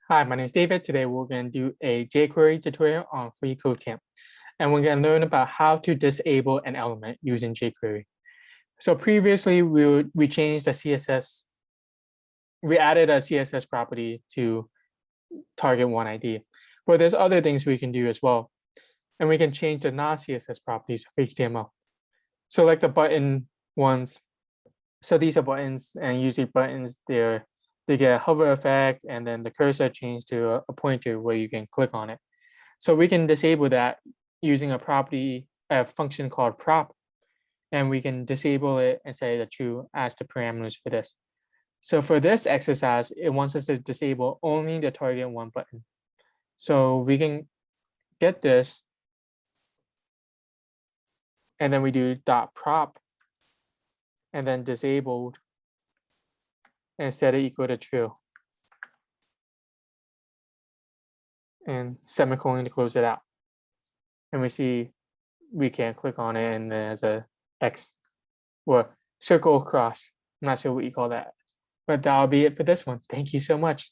Hi, my name is David. Today we're going to do a jQuery tutorial on freeCodeCamp. And we're going to learn about how to disable an element using jQuery. So previously we changed the CSS, we added a CSS property to target one ID. But there's other things we can do as well. And we can change the non-CSS properties of HTML. So like the button ones. So these are buttons, and usually buttons, they get a hover effect, and then the cursor changed to a pointer where you can click on it. So we can disable that using a property, a function called prop, and we can disable it and say the true as the parameters for this. So for this exercise, it wants us to disable only the target one button. So we can get this, and then we do dot prop, and then disabled, and set it equal to true, and semicolon to close it out. And we see we can click on it, and there's a X or circle across. I'm not sure what you call that, but that'll be it for this one. Thank you so much.